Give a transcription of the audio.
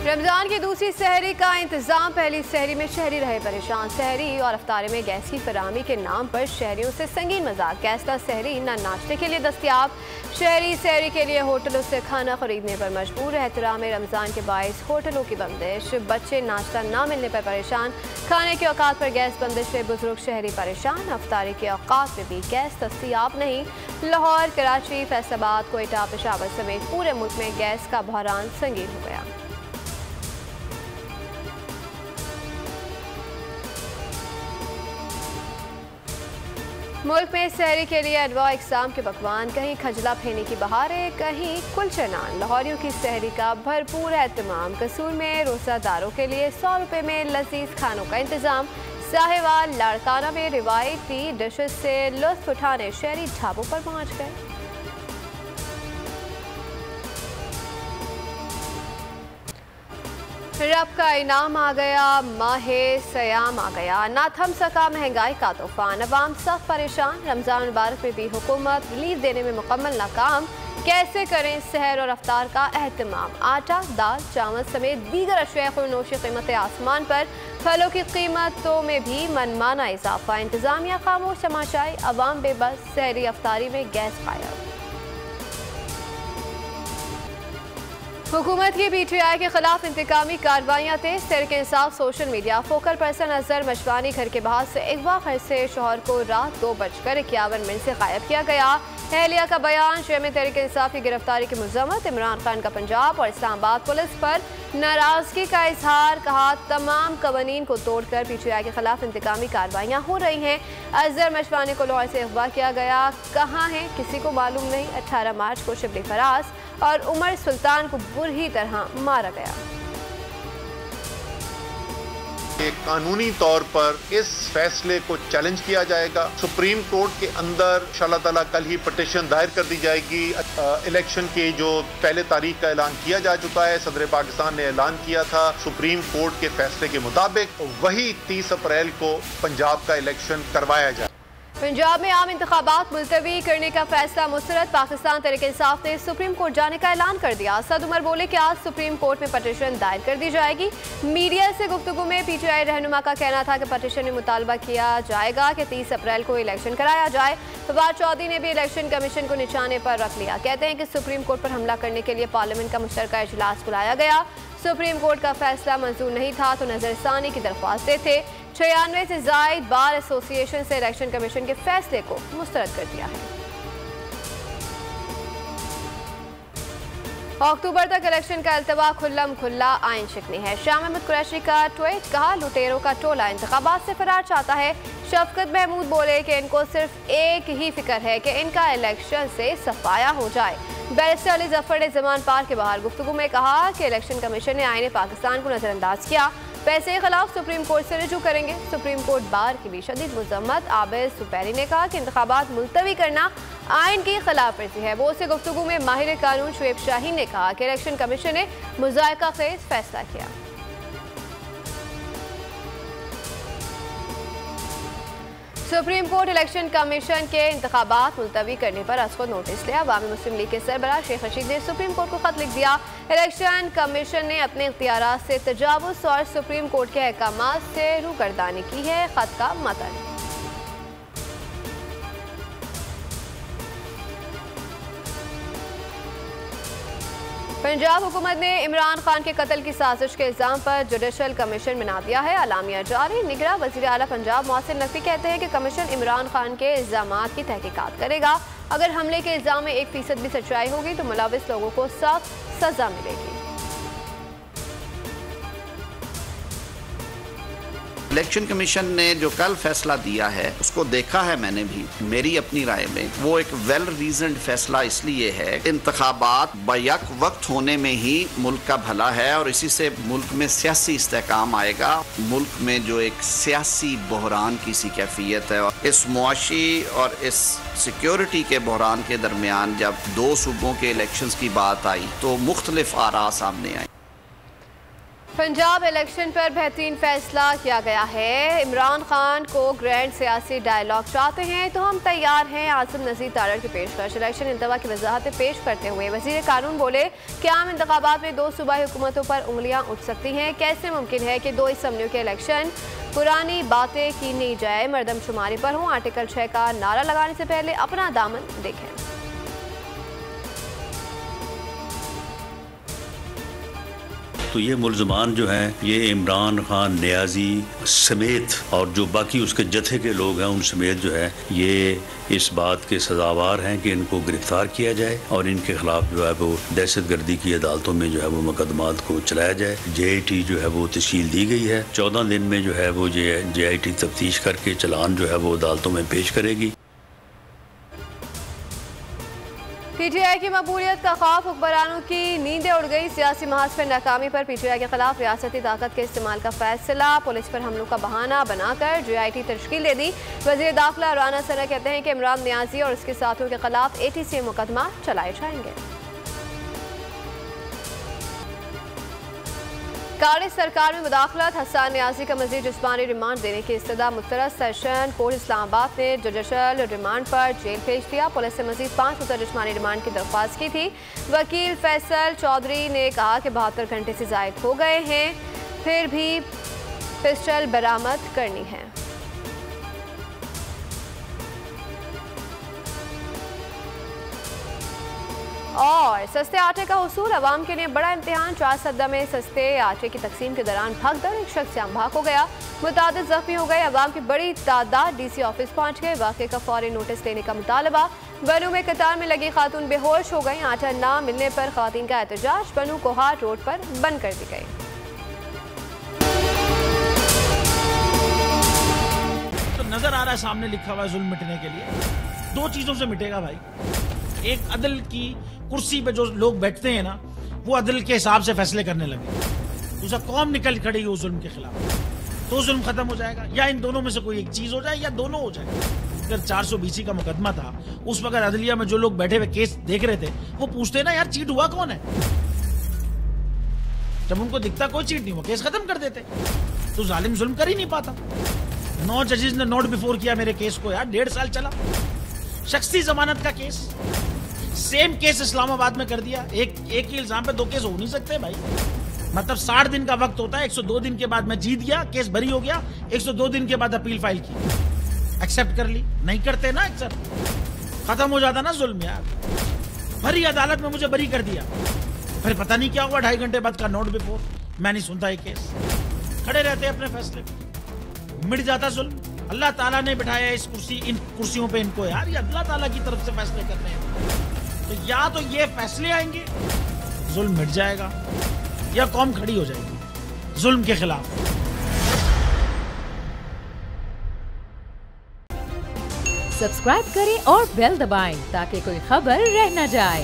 रमजान की दूसरी सहरी का इंतजाम। पहली सहरी में शहरी रहे परेशान। सहरी और अफ्तारी में गैस की फराहमी के नाम पर शहरियों से संगीन मजाक। गैस का सहरी न नाश्ते के लिए दस्तियाब। शहरी सहरी के लिए होटलों से खाना खरीदने पर मजबूर। एहतराम रमजान के बायस होटलों की बंदिश। बच्चे नाश्ता ना मिलने पर परेशान। खाने के औकात पर गैस बंदिश से बुजुर्ग शहरी परेशान। अफ्तारी के औकात में भी गैस दस्तियाब नहीं। लाहौर, कराची, फैसलाबाद, कोयटा, पेशावर समेत पूरे मुल्क में गैस का बहरान संगीन हो गया। मुल्क में सहरी के लिए अनवा इकसाम के पकवान। कहीं खजला फेनी की बहारें, कहीं कुलचे नान। लाहौरियों की सहरी का भरपूर एहतमाम। कसूर में रोज़ादारों के लिए 100 रुपये में लजीज खानों का इंतजाम। साहिवाल, लाड़काना में रिवायती डिशेज से लुत्फ उठाने शहरी ढाबों पर पहुंच गए। रब का इनाम आ गया, माहे सयाम आ गया, ना थम सका महंगाई का तूफान। अवाम सख्त परेशान। रमजान मुबारक में भी हुकूमत रिलीफ देने में मुकम्मल नाकाम। कैसे करें सहर और अफ्तार का एहतमाम। आटा, दाल, चावल समेत दीगर अशिया नोशी कीमतें आसमान पर। फलों की कीमतों में भी मनमाना इजाफा। इंतजामिया खामोश तमाशाई, अवाम बेबस। सहरी अफ्तारी में गैस गायब। हुकूमत की PTI के खिलाफ इंतकामी कार्रवाइयाँ तेज। Tehreek Insaf social media. Focal person Azhar Mashwani घर के बाहर से अगवा घर से शोहर को रात 2:51 से गायब किया गया। एहलिया का बयान। शेयर में तहरीक इंसाफ की गिरफ्तारी की मजम्मत। इमरान खान का पंजाब और इस्लामाबाद पुलिस पर नाराजगी का इजहार। कहा तमाम कवानीन को तोड़कर PTI के खिलाफ इंतकामी कार्रवाइयाँ हो रही हैं। अजहर मशवानी को लाहौर से अगवा किया गया। कहाँ है किसी को मालूम नहीं। 18 मार्च को शिबली फराज और उमर सुल्तान को बुरी तरह मारा गया। कानूनी तौर पर इस फैसले को चैलेंज किया जाएगा। सुप्रीम कोर्ट के अंदर इंशाअल्लाह ताला कल ही पिटीशन दायर कर दी जाएगी। इलेक्शन की जो पहले तारीख का ऐलान किया जा चुका है, सदर पाकिस्तान ने ऐलान किया था। सुप्रीम कोर्ट के फैसले के मुताबिक वही 30 अप्रैल को पंजाब का इलेक्शन करवाया जाए। पंजाब में आम इंतखाबात मुलतवी करने का फैसला मुस्तरद। पाकिस्तान तहरीक इंसाफ ने सुप्रीम कोर्ट जाने का ऐलान कर दिया। असद उमर बोले कि आज सुप्रीम कोर्ट में पटिशन दायर कर दी जाएगी। मीडिया से गुफ्तगू में PTI रहनुमा का कहना था कि पटिशन में मुतालबा किया जाएगा कि 30 अप्रैल को इलेक्शन कराया जाए। फवाद चौधरी ने भी इलेक्शन कमीशन को निशाने पर रख लिया। कहते हैं कि सुप्रीम कोर्ट पर हमला करने के लिए पार्लियामेंट का मुश्तरका इजलास बुलाया गया। सुप्रीम कोर्ट का फैसला मंजूर नहीं था तो नजरसानी की दरख्वास्तें थे। 96 से जायद बार एसोसिएशन से इलेक्शन कमीशन के फैसले को मुस्तरद कर दिया है। अक्टूबर तक इलेक्शन का अल्तवा खुल्लम खुल्ला आइन शिकनी है। शाह महमूद कुरैशी का ट्वीट। कहा लुटेरों का टोला इंतखाबात से फरार चाहता है। शफकत महमूद बोले कि इनको सिर्फ एक ही फिक्र है कि इनका इलेक्शन से सफाया हो जाए। बैरिस्टर अली जफर ने जमान पार के बाहर गुफ्तगू में कहा कि इलेक्शन कमीशन ने आईन पाकिस्तान को नजरअंदाज किया। पैसे के खिलाफ सुप्रीम कोर्ट से रुजू करेंगे। सुप्रीम कोर्ट बार की भी शदीद मजम्मत। आबिद सुपैरी ने कहा कि इंतखाबात मुलतवी करना आइन की खिलाफ वर्जी है। वो से गुफ्तगू में माहिर कानून शुएब शाहीन ने कहा कि इलेक्शन कमीशन ने मुज़ायका खेज फैसला किया। सुप्रीम कोर्ट इलेक्शन कमीशन के इंतखाबात मुलतवी करने पर आज को नोटिस लिया। अवामी मुस्लिम लीग के सरबराह शेख रशीद ने सुप्रीम कोर्ट को खत लिख दिया। इलेक्शन कमीशन ने अपने इख्तियारात से तजावुज़ और सुप्रीम कोर्ट के अहकामात से रूगर्दानी की है। खत का मतन। पंजाब हुकूमत ने इमरान खान के कत्ल की साजिश के इल्ज़ाम पर जुडिशल कमीशन बना दिया है। अलामिया जारी। निगरां वज़ीर आला पंजाब मोहसिन नकवी कहते हैं कि कमीशन इमरान खान के इल्ज़ामात की तहकीकात करेगा। अगर हमले के इल्ज़ाम में 1% भी सच्चाई होगी तो मुलविस लोगों को सख्त सजा मिलेगी। इलेक्शन कमीशन ने जो कल फैसला दिया है उसको देखा है मैंने भी। मेरी अपनी राय में वो एक वेल रीजन्ड फैसला इसलिए है, इंतखाबात बैक वक्त होने में ही मुल्क का भला है और इसी से मुल्क में सियासी इस्तेहकाम आएगा। मुल्क में जो एक सियासी बहरान की सी कैफियत है, और इस मुआशी और इस सिक्योरिटी के बहरान के दरमियान जब दो सूबों के इलेक्शंस की बात आई तो मुख्तलिफ आरा सामने आई। पंजाब इलेक्शन पर बेहतरीन फैसला किया गया है। इमरान खान को ग्रैंड सियासी डायलॉग चाहते हैं तो हम तैयार हैं। आसिम नज़ीर तारड़ की पेशकश। इलेक्शन इंतवा की वजाहतें पेश करते हुए वजीर कानून बोले कि आम इंतखाबात में 2 सूबाई हुकूमतों पर उंगलियां उठ सकती हैं। कैसे मुमकिन है कि 2 असम्बलियों के इलेक्शन पुरानी बातें की नहीं जाए, मरदमशुमारी पर हों। आर्टिकल 6 का नारा लगाने से पहले अपना दामन देखें। तो ये मुल्ज़मान जो हैं, ये इमरान खान, नियाजी समेत और जो बाकी उसके जत्थे के लोग हैं उन समेत जो है ये इस बात के सजावार हैं कि इनको गिरफ्तार किया जाए और इनके खिलाफ जो है वो दहशतगर्दी की अदालतों में जो है वो मुकदमात को चलाया जाए। JIT जो है वो तश्कील दी गई है। 14 दिन में जो है वो JIT तफ्तीश करके चलान जो है वो अदालतों में पेश करेगी। PTI की मकबूलियत का खौफ, हुक्मरानों की नींदें उड़ गई। सियासी महाज पर नाकामी पर PTI के खिलाफ रियासती ताकत के इस्तेमाल का फैसला। पुलिस पर हमलों का बहाना बनाकर JIT तश्कील दे दी। वज़ीर दाखिला राना सना कहते हैं कि इमरान नियाजी और उसके साथियों के खिलाफ ATC मुकदमा चलाए जाएंगे। कांग्रेस सरकार में मुदाखलत, हसन नियाजी का मजीद जिस्मानी रिमांड देने की इस्तदा। मुस्तरद सेशन कोर्ट इस्लामाबाद ने जुडिशल रिमांड पर जेल भेज दिया। पुलिस से मजीद 5 रोज़ा जिस्मानी रिमांड की दरख्वास्त की थी। वकील फैसल चौधरी ने कहा कि 72 घंटे से जायद हो गए हैं, फिर भी पिस्टल बरामद करनी है। और सस्ते आटे का हुसूल अवाम के लिए बड़ा इम्तिहान। 4 सद्दा में सस्ते आटे की तकसीम के दौरान भगदड़, एक शख्स जाम भाग हो गया, मुतादिद जख्मी हो गए। अवाम की बड़ी तादाद DC ऑफिस पहुंच गए। वाक़े का फौरी नोटिस लेने का मुतालबा। बनू में कतार में लगी खातून बेहोश हो गई। आटा ना मिलने पर खातून का एहतजाज। बनू कोहार रोड पर बंद कर दी गई। तो नजर आ रहा है सामने लिखा हुआ है जुल्म मिटने के लिए 2 चीजों से मिटेगा भाई। एक, अदल की कुर्सी पे जो लोग बैठते हैं ना, वो अदल के हिसाब से फैसले करने लगे। दूसरा, कौम निकल खड़ेगी उस जुल्म के खिलाफ, तो जुल्म खत्म हो जाएगा। या इन दोनों में से कोई एक चीज हो जाए या दोनों हो जाए। अगर 420 का मुकदमा था, उस वक्त अदलिया में जो लोग बैठे हुए केस देख रहे थे वो पूछते ना, यार चीट हुआ कौन है। जब उनको दिखता कोई चीट नहीं हुआ, केस खत्म कर देते। तो जालिम जुल्म कर ही नहीं पाता। 9 जजेस ने नोट बिफोर किया मेरे केस को, यार 1.5 साल चला। शख्सी जमानत का केस, सेम केस इस्लामाबाद में कर दिया। एक ही इल्जाम पे 2 केस हो नहीं सकते भाई। मतलब 60 दिन का वक्त होता है। 102 दिन के बाद मैं जीत गया, केस बरी हो गया। 102 दिन के बाद अपील फाइल की, एक्सेप्ट कर ली। नहीं करते ना एक्सेप्ट, खत्म हो जाता ना जुल्म यार। भरी अदालत में मुझे बरी कर दिया, फिर पता नहीं क्या हुआ 2.5 घंटे बाद का नोट बिफोर। मैं नहीं सुनता ये केस, खड़े रहते अपने फैसले पे, मिट जाता जुल्म। अल्लाह ताला ने बिठाया इन कुर्सियों पे इनको यार, ये अल्लाह ताला की तरफ से फैसले करने हैं। तो या तो ये फैसले आएंगे, जुल्म मिट जाएगा, या कौम खड़ी हो जाएगी जुल्म के खिलाफ। सब्सक्राइब करें और बेल दबाएं ताकि कोई खबर रह न जाए।